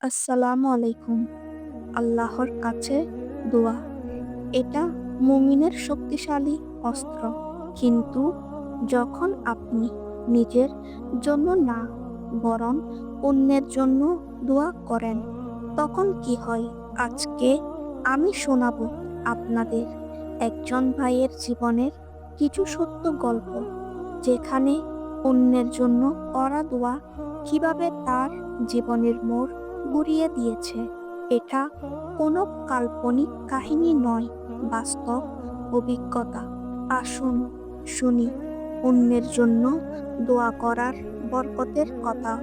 আসসালামু আলাইকুম। আল্লাহর কাছে দোয়া। এটা মুমিনের শক্তিশালী অস্ত্র। কিন্তু যখন আপনি নিজের জন্য না, বরং অন্যের জন্য দোয়া করেন, তখন কি হয়? আজকে আমি শোনাবো আপনাদের একজন ভাইয়ের জীবনের কিছু সত্য গল্প, যেখানে অন্যের জন্য করা দোয়া কিভাবে তার জীবনের মোড় ঘুরিয়ে দিয়েছে। এটা কোনো কাল্পনিক কাহিনী নয়, বাস্তব অভিজ্ঞতা। আসুন শুনি অন্যের জন্য দোয়া করার বরকতের কথা।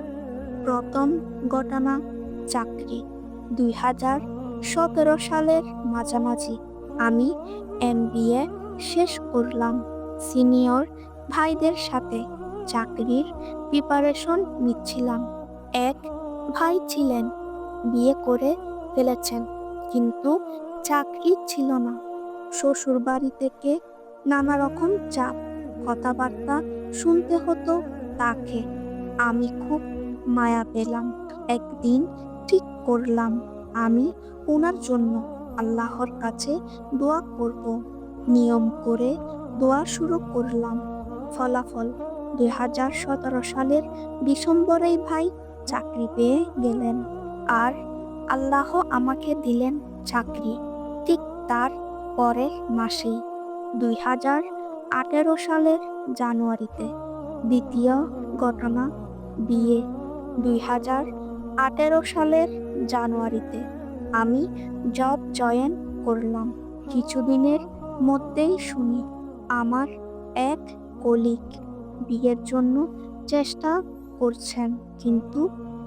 প্রথম ঘটনা, চাকরি। 2017 সালের মাঝামাঝি আমি MBA শেষ করলাম। সিনিয়র ভাইদের সাথে চাকরির প্রিপারেশন নিচ্ছিলাম। এক ভাই ছিলেন, বিয়ে করে ফেলেছেন, কিন্তু চাকরি ছিল না। শ্বশুর বাড়ি থেকে নানা রকম চাপ, কথাবার্তা শুনতে হতো তাকে। আমি খুব মায়া পেলাম। একদিন ঠিক করলাম আমি ওনার জন্য আল্লাহর কাছে দোয়া করব। নিয়ম করে দোয়া শুরু করলাম। ফলাফল 2017 সালের ডিসেম্বরেই ভাই চাকরি পেয়ে গেলেন। আর আল্লাহ আমাকে দিলেন চাকরি ঠিক তার পরের মাসেই, 2018 সালের জানুয়ারিতে। দ্বিতীয় ঘটনা, বিয়ে। 2018 সালের জানুয়ারিতে আমি জব জয়েন করলাম। কিছুদিনের মধ্যেই শুনি আমার এক কলিগ বিয়ের জন্য চেষ্টা করছেন, কিন্তু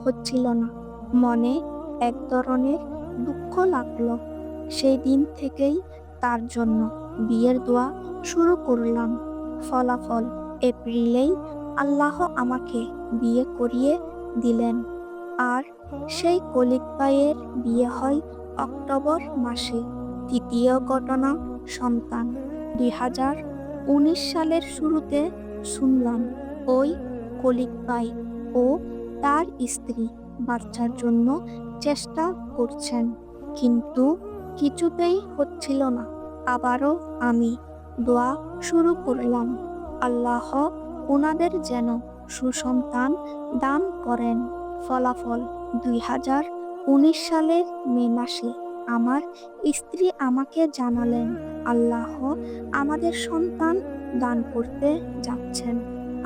হচ্ছিল না। মনে এক ধরনের দুঃখ লাগলো। সেই দিন থেকেই তার জন্য বিয়ের দোয়া শুরু করলাম। ফলাফল এপ্রিলেই আল্লাহ আমাকে বিয়ে করিয়ে দিলেন। আর সেই কলিগ ভাইয়ের বিয়ে হয় অক্টোবর মাসে। তৃতীয় ঘটনা, সন্তান। 2019 সালের শুরুতে শুনলাম ওই কলিগ ভাই ও তার স্ত্রী বাচ্চার জন্য চেষ্টা করছেন, কিন্তু কিছুতেই হচ্ছিল না। আবারও আমি দোয়া শুরু করলাম, আল্লাহ ওনাদের যেন সুসন্তান দান করেন। ফলাফল 2019 সালের মে মাসে আমার স্ত্রী আমাকে জানালেন, আল্লাহ আমাদের সন্তান দান করতে যাচ্ছেন।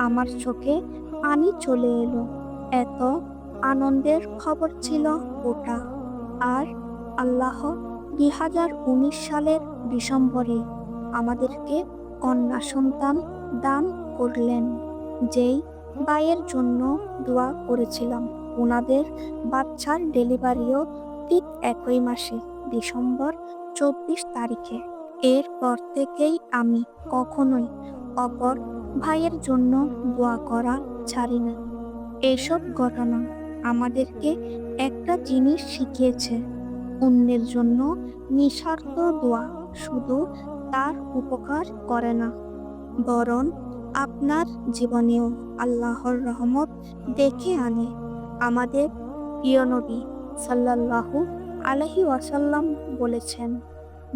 আমার চোখে পানি চলে এলো। এত আনন্দের খবর ছিল ওটা। আর আল্লাহ 2019 সালের ডিসেম্বরে আমাদেরকে কন্যা সন্তান দান করলেন। যেই ভাইয়ের জন্য দোয়া করেছিলাম, ওনাদের বাচ্চার ডেলিভারিও ঠিক একই মাসে, ডিসেম্বর 24 তারিখে। এরপর থেকেই আমি কখনোই অপর ভাইয়ের জন্য দোয়া করা ছাড়ি না। এসব ঘটনা আমাদেরকে একটা জিনিস শিখিয়েছে, অন্যের জন্য নিঃস্বার্থ দোয়া শুধু তার উপকার করে না, বরং আপনার জীবনেও আল্লাহর রহমত ডেকে আনে। আমাদের প্রিয় নবী সাল্লাল্লাহু আলাইহি ওয়াসাল্লাম বলেছেন,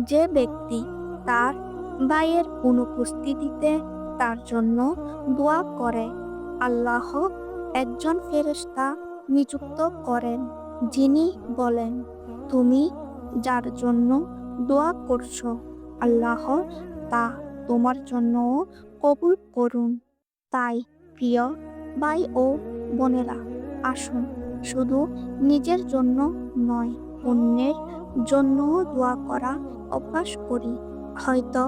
যে ব্যক্তি তার ভাইয়ের অনুপস্থিতিতে তার জন্য দোয়া করে, আল্লাহ একজন ফেরেশতা নিযুক্ত করেন, যিনি বলেন, তুমি যার জন্য দোয়া করছো, আল্লাহ তা তোমার জন্যও কবুল করুন। তাই প্রিয় ভাই ও বোনেরা, আসুন শুধু নিজের জন্য নয়, অন্যের জন্যও দোয়া করা অভ্যাস করি। হয়তো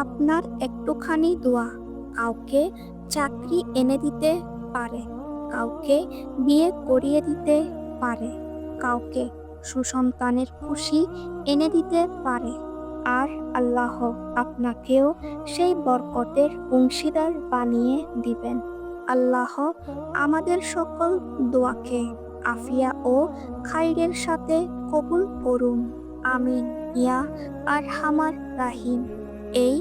আপনার একটুখানি দোয়া কাউকে চাকরি এনে দিতে পারে, কাউকে বিয়ে করিয়ে দিতে পারে, কাউকে সুসন্তানের খুশি এনে দিতে পারে। আর আল্লাহ আপনাকেও সেই বরকতের অংশীদার বানিয়ে দিবেন। আল্লাহ আমাদের সকল দোয়াকে আফিয়া ও খাইরের সাথে কবুল করুন। আমিন ইয়া আরহামার রাহিম। এই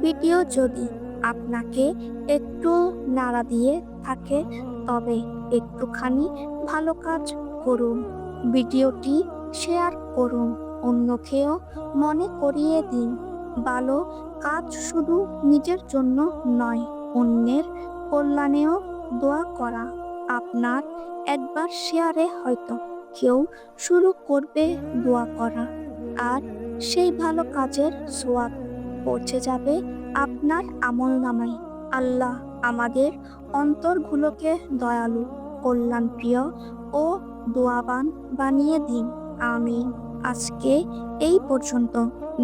ভিডিও যদি আপনাকে একটু নাড়া দিয়ে থাকে, তবে একটুখানি ভালো কাজ করুন। ভিডিওটি শেয়ার করুন, অন্যকেও মনে করিয়ে দিন ভালো কাজ শুধু নিজের জন্য নয়, অন্যের কল্যাণেও দোয়া করা। আপনার একবার শেয়ারে হয়তো কেউ শুরু করবে দোয়া করা, আর সেই ভালো কাজের সোয়াব পৌঁছে যাবে আপনার আমলনামায়। আল্লাহ আমাদের অন্তরগুলোকে দয়ালু, কল্যাণপ্রিয় ও দোয়াবান বানিয়ে দিন। আমিন। আজকে এই পর্যন্ত,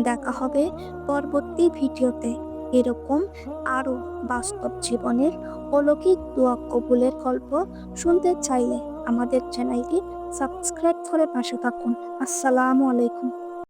দেখা হবে পরবর্তী ভিডিওতে। এরকম আরো বাস্তব জীবনের অলৌকিক দোয়া কবুলের গল্প শুনতে চাইলে আমাদের চ্যানেলটি সাবস্ক্রাইব করে পাশে থাকুন। আসসালামু আলাইকুম।